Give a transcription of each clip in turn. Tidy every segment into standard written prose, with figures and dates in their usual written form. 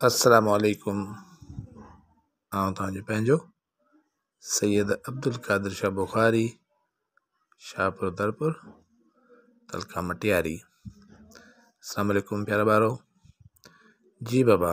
अस्सलामुअलैकुम। आउं तव्हांजो पंहिंजो सैयद अब्दुल कादिर शाह बुखारी, शाहपुर दरपुर, तलका मटियारी। अस्सलामुअलैकुम प्यारा ॿारो। जी बाबा,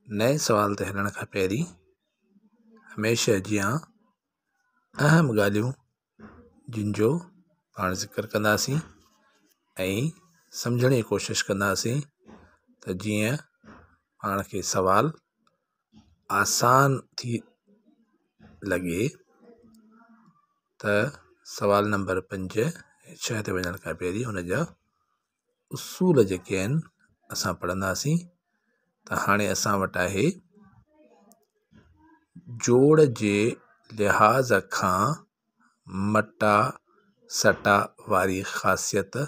नए सवाल ते हलण खां पहिरीं हमेशह जीअं अहम ॻाल्हियूं जिन जो पाण ज़िक्र कंदासीं ऐं सम्झण जी कोशिशि कंदासीं त जीअं पाण खे सवाल आसान थी लॻे। त सवाल नंबर 5 ऐं 6 ते वञण खां पहिरीं हुन जा उसूल जेके आहिनि असां पढ़ंदासीं। त हाणे असां वटि आहे जोड़ जे लिहाज़ खां मटा सटा वारी ख़ासियत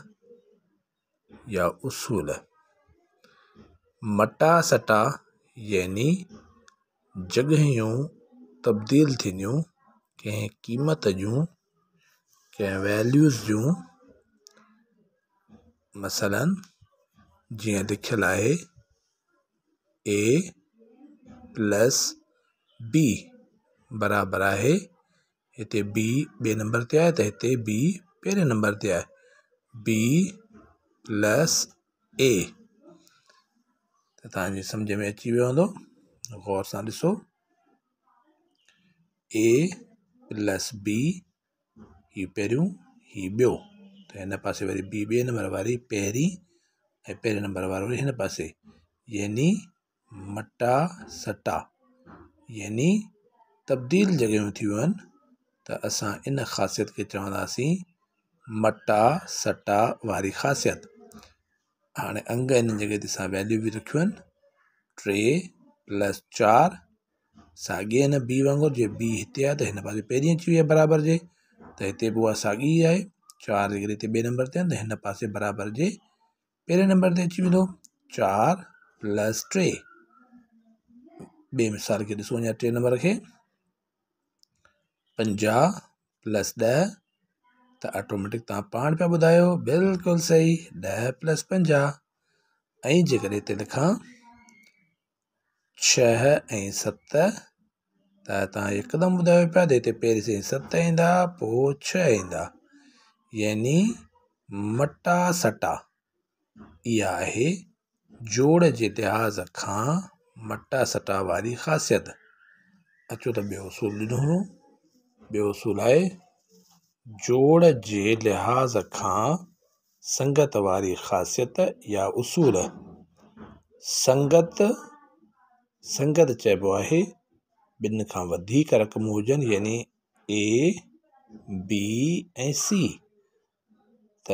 या उसूल। मटा सटा यानी जॻहियूं तब्दील थींदियूं कंहिं क़ीमत जूं, कंहिं वैल्यूज़ जूं। मसलन जीअं लिखियलु आहे a + b बराबरि आहे, हिते b ॿिए नंबर ते आहे त हिते b पहिरें नंबर ते आहे, b + a। त तव्हांजी सम्झ में अची वियो हूंदो। गौर सां ॾिसो, a + b ही पहिरियों ही ॿियो, त हिन पासे वरी b ॿिए नंबर वारी पहिरीं ऐं पहिरें नंबर वारो वरी हिन पासे, यानी मटा सटा यानी तब्दील जॻहियूं थियूं आहिनि। त असां इन ख़ासियत खे चवंदासीं मटा सटा वारी ख़ासियत। हाणे अंग इन जॻह ते असां वैल्यू बि रखियूं आहिनि, 3 + 4 साॻिए हिन b वांगुरु। जे b हिते आहे त हिन पासे पहिरीं अची वई आहे बराबरि जे, त हिते बि उहा साॻी आहे। 4 जे हिते ॿिए नंबर ते आहिनि त हिन पासे बराबरि जे पहिरें नंबर ते अची वेंदो, 4 + 3। ॿिए मिसाल खे ॾिसो, अञा 3 नंबर खे, 50 + 10 त ऑटोमेटिक तव्हां पाण पिया ॿुधायो, बिल्कुलु सही, 10 + 50। ऐं जेकर हिते लिखां 6 ऐं 7 त तव्हां हिकदमि ॿुधायो पिया त हिते पहिरीं सां 7 ईंदा पोइ 6 ईंदा, यानी मटा सटा इहा आहे जोड़ जे लिहाज़ खां मटा सटा वारी ख़ासियत। अचो त ॿियो उसूल ॾिनो। ॿियो उसूल आहे जोड़ जे लिहाज़ खां संगत वारी ख़ासियत या उसूल। संगत चइबो आहे ॿिनि खां वधीक रक़मूं हुजनि, यानी a b ऐं c त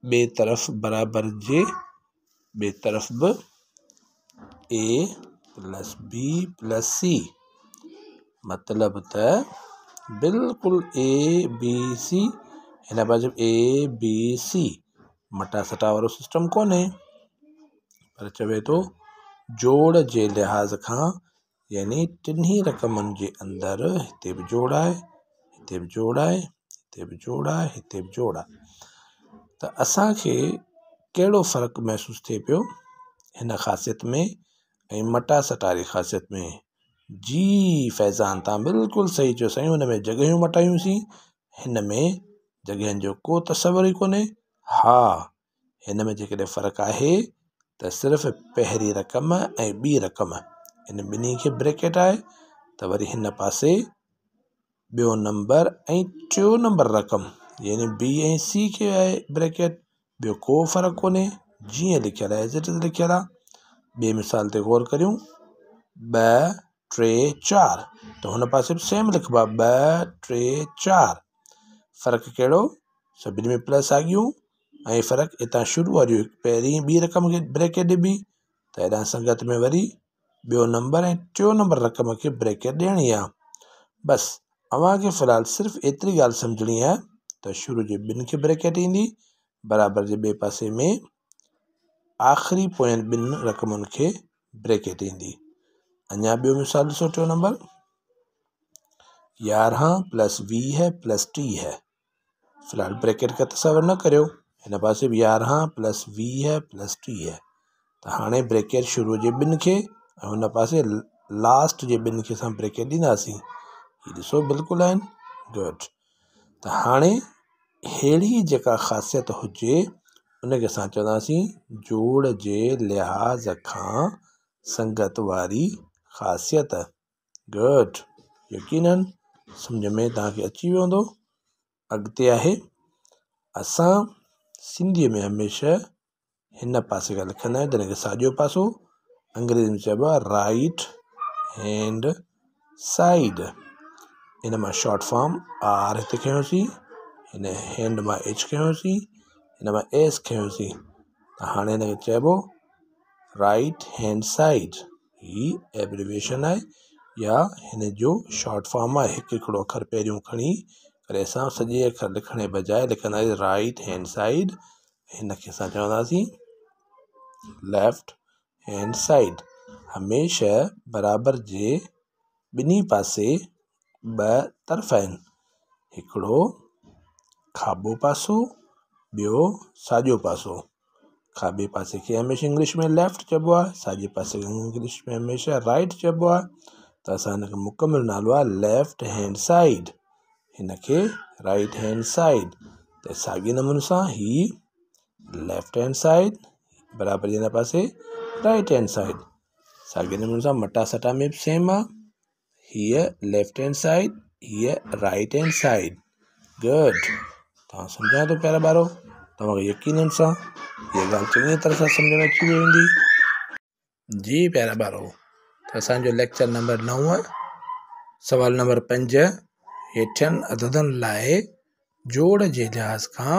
ॿिए तरफ़ बराबरि जे, ॿिए तरफ़ बि a + b + c, मतिलब त बिल्कुलु a b c, हिन पासे a b c, मटा सटा वारो सिस्टम कोन्हे। पर चवे थो जोड़ जे लिहाज़ खां, यानी टिनी रक़मनि जे अंदरि हिते बि जोड़ आहे, हिते बि जोड़ आहे, हिते बि जोड़ आहे, हिते बि जोड़ आहे। त असांखे कहिड़ो फ़र्क़ु महसूसु थिए पियो हिन ख़ासियत में ऐं मटा सटा वारी ख़ासियत में? जी फैज़ान, तव्हां बिल्कुलु सही चयो साईं। हुन में जॻहियूं मटायूंसीं, हिन में जॻहियुनि जो को तसवुरु ई कोन्हे। हा, हिन में जेकॾहिं फ़र्क़ु आहे त सिर्फ़ु पहिरीं रक़म ऐं ॿी रक़म, इन ॿिन्ही खे ब्रैकेट आहे, त वरी हिन पासे ॿियो नंबर ऐं टियों नंबर रक़म, यानी b ऐं c खे आहे ब्रैकेट। ॿियो को फ़र्क़ु कोन्हे, जीअं लिखियलु आहे एज़ इट इज़ लिखियलु आहे। ॿिए मिसाल ते गौर करियूं, 2 3 4 त हुन पासे बि सेम लिखिबो आहे, 2 3 4। फ़र्क़ु कहिड़ो? सभिनी में प्लस साॻियूं ऐं फ़र्क़ु हितां शुरू वारियूं पहिरीं ॿी रक़म खे ब्रैकेट ॾिबी, त हेॾां संगत में वरी ॿियो नंबर ऐं टियों नंबर रक़म खे ब्रैकेट ॾियणी आहे। बसि अव्हांखे फ़िलहालु सिर्फ़ु एतिरी ॻाल्हि सम्झणी आहे त शुरू जे ॿिनि खे ब्रैकेट ईंदी, बराबरि जे ॿिए पासे में आख़िरी पोयनि ॿिनि रक़मुनि खे ब्रैकेट ईंदी। अञा ॿियो मिसाल ॾिसो, 4 नंबर, 11 + 20 + 30। फ़िलहालु ब्रैकेट का तसवुरु न करियो, हिन पासे बि 11 + 20 + 30। त हाणे ब्रेकेट शुरू जे ॿिनि खे ऐं हुन पासे लास्ट जे ॿिनि खे असां ब्रेकेट ॾींदासीं। हीअ ॾिसो बिल्कुलु आहिनि। गुड। त हाणे अहिड़ी जेका ख़ासियत हुजे उनखे असां चवंदासीं जोड़ जे लिहाज़ खां संगत वारी ख़ासियत। गुड। यकीनन सम्झ में तव्हांखे अची वियो हूंदो। अॻिते आहे, असां सिंधीअ में हमेशह हिन पासे खां लिखंदा आहियूं जंहिंखे साॼो पासो, अंग्रेज़ी में चइबो आहे राइट हैंड साइड। इन मां शॉर्ट फॉर्म आर हिते खयोंसीं, हिन हैंड मां एच खयोंसीं, हिन मां एस खयोंसीं। त हाणे हिनखे चइबो राइट हैंड साइड। ही एब्रिविएशन आहे या हिन जो शॉर्ट फॉर्म आहे। हिकु हिकिड़ो अखर पहिरियों खणी करे असां सॼे अखर लिखण जे बजाए लिखंदासीं राइट हैंड साइड। हिनखे असां चवंदासीं लेफ्ट हैंड साइड। हमेशह बराबरि जे ॿिन्ही पासे ॿ तरफ़ आहिनि, हिकिड़ो खाॿो पासो, ॿियो साॼो पासो। खाॿे पासे खे हमेशह इंग्लिश में लेफ्ट चइबो आहे, साॼे पासे खे इंग्लिश में हमेशह राइट चइबो आहे। त असां हिनखे मुकमिल नालो आहे लेफ्ट हैंड साइड, हिनखे राइट हैंड साइड। त साॻे नमूने सां ही लेफ्ट हैंड साइड बराबरि हिन पासे राइट हैंड साइड। साॻे नमूने सां मटा सटा में बि सेम आहे, हीअ लेफ्ट हैंड साइड, हीअ राइट हैंड साइड। गुड। तव्हां सम्झा थो प्यारा ॿारो, तव्हांखे यकीनन सां हीअ ॻाल्हि चङी तरह सां सम्झ में अची वई हूंदी। जी प्यारा ॿारो, त असांजो लेक्चर नंबर 9 सवाल नंबर 5 हेठियनि अददनि लाइ जोड़ जे लिहाज़ खां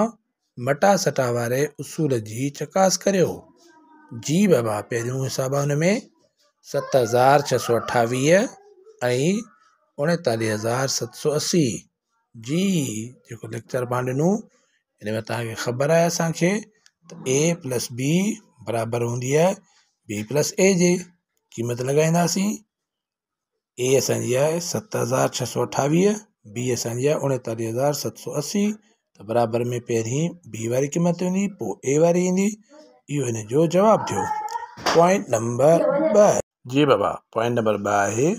मटा सटा वारे उसूल जी चकास करियो। जी बाबा, पहिरियों हिसाब आहे हुन में 7628 ऐं 39780। जी जेको लेक्चर पाण ॾिनो हिन में तव्हांखे ख़बर आहे असांखे त ए प्लस बी बराबरि हूंदी आहे बी प्लस ए जे। क़ीमत लॻाईंदासीं। ए असांजी आहे 7628, बी असांजी आहे 39780। त बराबरि में पहिरीं बी वारी क़ीमत ईंदी, पोइ ए वारी ईंदी। इहो हिन जो जवाबु थियो। Point number 2। जी बाबा, पॉइंट नंबर 2 आहे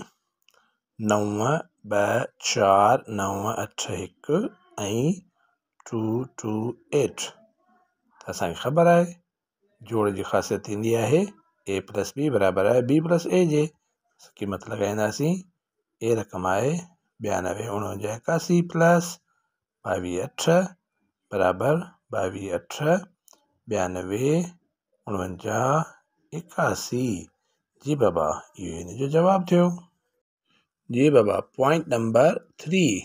924981 ऐं 228। त असांखे ख़बर आहे जोड़ जी ख़ासियत थींदी आहे ए प्लस बी बराबरि आहे बी प्लस ए जे। क़ीमत लॻाईंदासीं। ए रक़म आहे 924981 प्लस 228 बराबरि 228 924981। जी बाबा, इहो हिन जो जवाबु थियो। जी बाबा, पॉइंट नंबर 3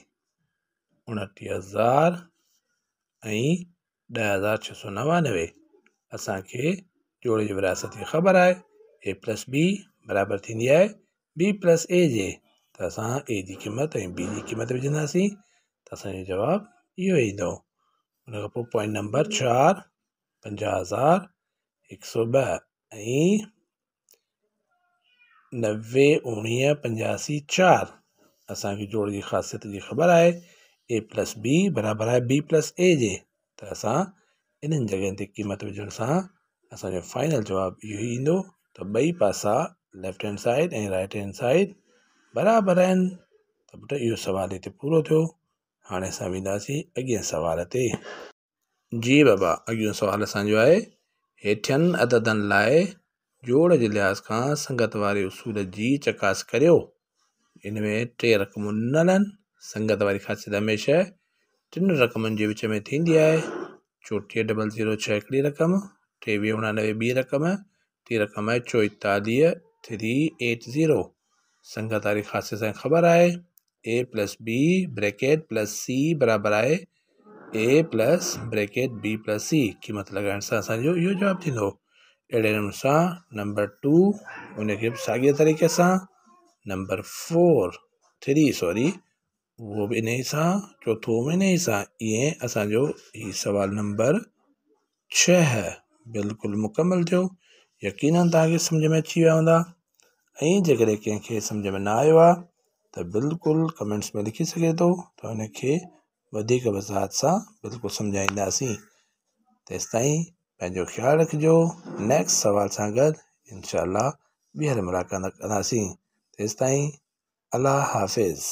29,000 ऐं 10,699। असांखे जोड़ जी विरासत जी ख़बर आहे ए प्लस बी बराबरि थींदी आहे बी प्लस ए जे। त असां ए जी क़ीमत ऐं बी जी क़ीमत विझंदासीं त असांजो जवाबु इहो ईंदो। हुन खां पोइ पॉइंट नंबर 4 50,102 ऐं 90,19,85। असांखे जोड़ जी ख़ासियत जी ख़बर आहे ए प्लस बी बराबरि आहे बी प्लस ए जे। त असां इन्हनि जॻहियुनि ते क़ीमत विझण सां असांजो फाइनल जवाबु इहो ई ईंदो त ॿई पासा लेफ्ट हैंड साइड ऐं राइट हैंड साइड बराबरि आहिनि। त पुटु इहो सुवालु हिते पूरो थियो। हाणे असां वेंदासीं अॻिए सुवाल ते। जी बाबा, अॻियो सुवालु असांजो आहे हेठियनि अददनि लाइ जोड़ जे लिहाज़ खां संगत वारे उसूल जी चकास करियो। इन में 3 रक़मूं ॾिनल आहिनि। संगत वारी ख़ासियत हमेशह 3 रक़मनि जे विच में थींदी आहे। 34,006 हिकिड़ी रक़म, 23,89 ॿी रक़म, टी रक़म आहे 44,380। संगत वारी ख़ासियत असांखे ख़बर आहे A plus B bracket plus C बराबरि आहे A plus bracket B plus C. क़ीमत लॻाइण सां असांजो इहो जवाबु थींदो। अहिड़े नमूने सां नंबर 2 उनखे बि साॻिए तरीक़े सां, नंबर 3 उहो बि इन ई सां, चोथों में इन ई सां। ईअं असांजो ही सुवाल नंबर 6 बिल्कुलु मुकमल थियो। यकीनन तव्हांखे सम्झ में अची विया हूंदा। ऐं जेकॾहिं कंहिंखे सम्झ में न आयो आहे त बिल्कुलु कमेंट्स में लिखी सघे थो त हुनखे वधीक वज़ाहत सां बिल्कुलु सम्झाईंदासीं। तेसिताईं पंहिंजो ख़्यालु रखिजो। नेक्स्ट सवाल सां गॾु इंशाअल्लाह ॿीहर मुलाक़ात कंदासीं। तेसिताईं अल्लाह हाफ़िज़।